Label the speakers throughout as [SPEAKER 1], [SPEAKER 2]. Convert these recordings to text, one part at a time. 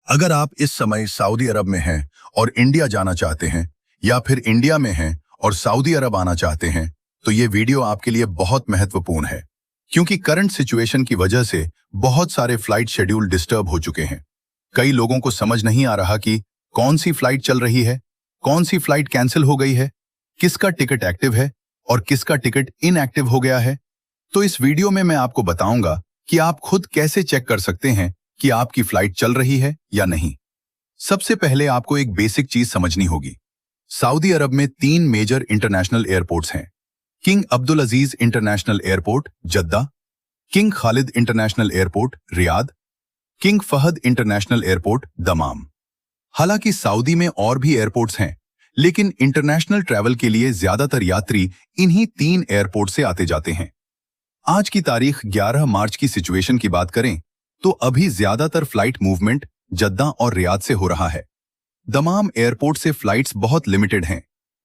[SPEAKER 1] अगर आप इस समय सऊदी अरब में हैं और इंडिया जाना चाहते हैं या फिर इंडिया में हैं और सऊदी अरब आना चाहते हैं तो ये वीडियो आपके लिए बहुत महत्वपूर्ण है क्योंकि करंट सिचुएशन की वजह से बहुत सारे फ्लाइट शेड्यूल डिस्टर्ब हो चुके हैं। कई लोगों को समझ नहीं आ रहा कि कौन सी फ्लाइट चल रही है, कौन सी फ्लाइट कैंसिल हो गई है, किसका टिकट एक्टिव है और किसका टिकट इनएक्टिव हो गया है। तो इस वीडियो में मैं आपको बताऊंगा कि आप खुद कैसे चेक कर सकते हैं कि आपकी फ्लाइट चल रही है या नहीं। सबसे पहले आपको एक बेसिक चीज समझनी होगी। सऊदी अरब में 3 मेजर इंटरनेशनल एयरपोर्ट्स हैं। King Abdul Aziz international airport Jeddah, King Khalid international airport Riyadh, King Fahd international airport Dammam. हालांकि सऊदी में और भी एयरपोर्ट्स हैं, लेकिन इंटरनेशनल ट्रैवल के लिए ज्यादातर यात्री इन्हीं 3 एयरपोर्ट से आते जाते हैं। आज की तारीख 11 मार्च की सिचुएशन की बात करें तो अभी ज्यादातर फ्लाइट मूवमेंट जद्दा और रियाद से हो रहा है। दमाम एयरपोर्ट से फ्लाइट्स बहुत लिमिटेड हैं,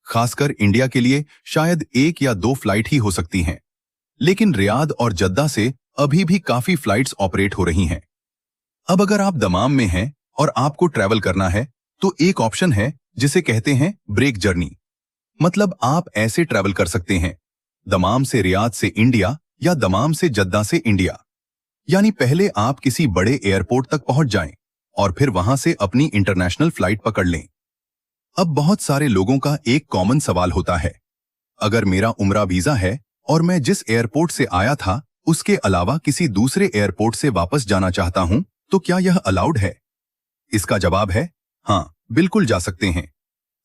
[SPEAKER 1] खासकर इंडिया के लिए शायद 1 या 2 फ्लाइट ही हो सकती हैं। लेकिन रियाद और जद्दा से अभी भी काफी फ्लाइट्स ऑपरेट हो रही हैं। अब अगर आप दमाम में हैं और आपको ट्रैवल करना है तो एक ऑप्शन है जिसे कहते हैं ब्रेक जर्नी। मतलब आप ऐसे ट्रैवल कर सकते हैं दमाम से रियाद से इंडिया या दमाम से जद्दा से इंडिया। यानी पहले आप किसी बड़े एयरपोर्ट तक पहुंच जाएं और फिर वहां से अपनी इंटरनेशनल फ्लाइट पकड़ लें। अब बहुत सारे लोगों का एक कॉमन सवाल होता है, अगर मेरा उम्रा वीजा है और मैं जिस एयरपोर्ट से आया था उसके अलावा किसी दूसरे एयरपोर्ट से वापस जाना चाहता हूं तो क्या यह अलाउड है? इसका जवाब है हाँ, बिल्कुल जा सकते हैं।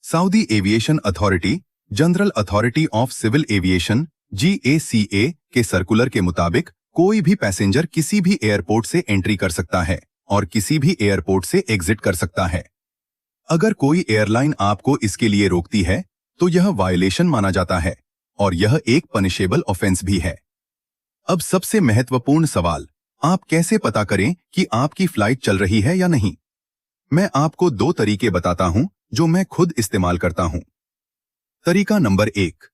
[SPEAKER 1] Saudi aviation authority, general authority of civil aviation GACA के सर्कुलर के मुताबिक कोई भी पैसेंजर किसी भी एयरपोर्ट से एंट्री कर सकता है और किसी भी एयरपोर्ट से एग्जिट कर सकता है। अगर कोई एयरलाइन आपको इसके लिए रोकती है तो यह वायलेशन माना जाता है और यह एक पनिशेबल ऑफेंस भी है। अब सबसे महत्वपूर्ण सवाल, आप कैसे पता करें कि आपकी फ्लाइट चल रही है या नहीं? मैं आपको 2 तरीके बताता हूं जो मैं खुद इस्तेमाल करता हूं। तरीका नंबर 1,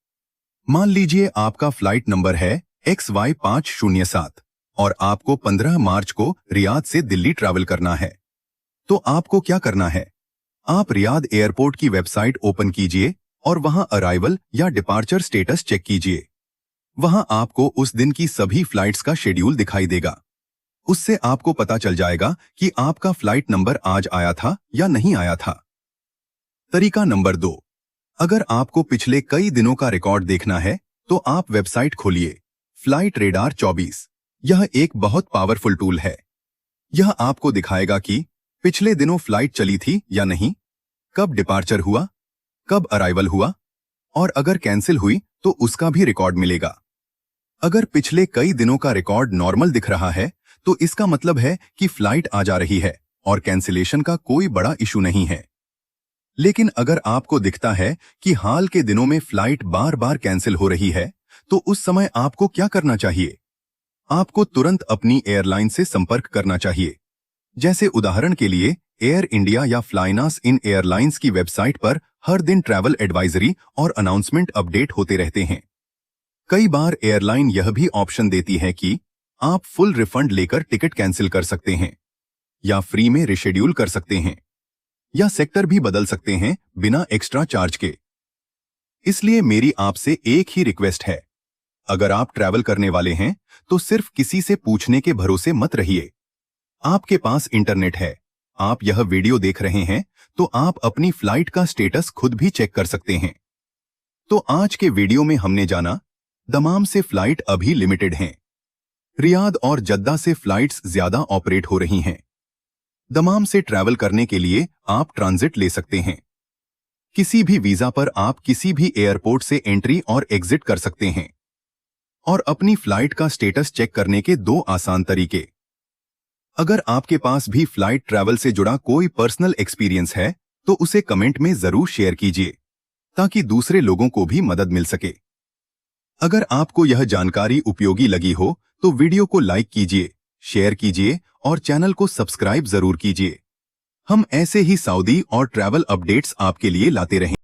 [SPEAKER 1] मान लीजिए आपका फ्लाइट नंबर है XY507 और आपको 15 मार्च को रियाद से दिल्ली ट्रैवल करना है। तो आपको क्या करना है? आप रियाद एयरपोर्ट की वेबसाइट ओपन कीजिए और वहां अराइवल या डिपार्चर स्टेटस चेक कीजिए। वहां आपको उस दिन की सभी फ्लाइट्स का शेड्यूल दिखाई देगा। उससे आपको पता चल जाएगा कि आपका फ्लाइट नंबर आज आया था या नहीं आया था। तरीका नंबर 2, अगर आपको पिछले कई दिनों का रिकॉर्ड देखना है तो आप वेबसाइट खोलिए फ्लाइट रेडार 24। यह एक बहुत पावरफुल टूल है। यह आपको दिखाएगा कि पिछले दिनों फ्लाइट चली थी या नहीं, कब डिपार्चर हुआ, कब अराइवल हुआ और अगर कैंसिल हुई तो उसका भी रिकॉर्ड मिलेगा। अगर पिछले कई दिनों का रिकॉर्ड नॉर्मल दिख रहा है तो इसका मतलब है कि फ्लाइट आ जा रही है और कैंसिलेशन का कोई बड़ा इशू नहीं है। लेकिन अगर आपको दिखता है कि हाल के दिनों में फ्लाइट बार बार कैंसिल हो रही है तो उस समय आपको क्या करना चाहिए? आपको तुरंत अपनी एयरलाइन से संपर्क करना चाहिए। जैसे उदाहरण के लिए एयर इंडिया या फ्लाइनास इन एयरलाइंस की वेबसाइट पर हर दिन ट्रैवल एडवाइजरी और अनाउंसमेंट अपडेट होते रहते हैं। कई बार एयरलाइन यह भी ऑप्शन देती है कि आप फुल रिफंड लेकर टिकट कैंसिल कर सकते हैं या फ्री में रिशेड्यूल कर सकते हैं या सेक्टर भी बदल सकते हैं बिना एक्स्ट्रा चार्ज के। इसलिए मेरी आपसे एक ही रिक्वेस्ट है, अगर आप ट्रैवल करने वाले हैं तो सिर्फ किसी से पूछने के भरोसे मत रहिए। आपके पास इंटरनेट है, आप यह वीडियो देख रहे हैं तो आप अपनी फ्लाइट का स्टेटस खुद भी चेक कर सकते हैं। तो आज के वीडियो में हमने जाना, दमाम से फ्लाइट अभी लिमिटेड हैं। रियाद और जद्दा से फ्लाइट्स ज्यादा ऑपरेट हो रही हैं। दमाम से ट्रैवल करने के लिए आप ट्रांजिट ले सकते हैं। किसी भी वीजा पर आप किसी भी एयरपोर्ट से एंट्री और एग्जिट कर सकते हैं। और अपनी फ्लाइट का स्टेटस चेक करने के 2 आसान तरीके। अगर आपके पास भी फ्लाइट ट्रैवल से जुड़ा कोई पर्सनल एक्सपीरियंस है तो उसे कमेंट में जरूर शेयर कीजिए ताकि दूसरे लोगों को भी मदद मिल सके। अगर आपको यह जानकारी उपयोगी लगी हो तो वीडियो को लाइक कीजिए, शेयर कीजिए और चैनल को सब्सक्राइब जरूर कीजिए। हम ऐसे ही सऊदी और ट्रैवल अपडेट्स आपके लिए लाते रहेंगे।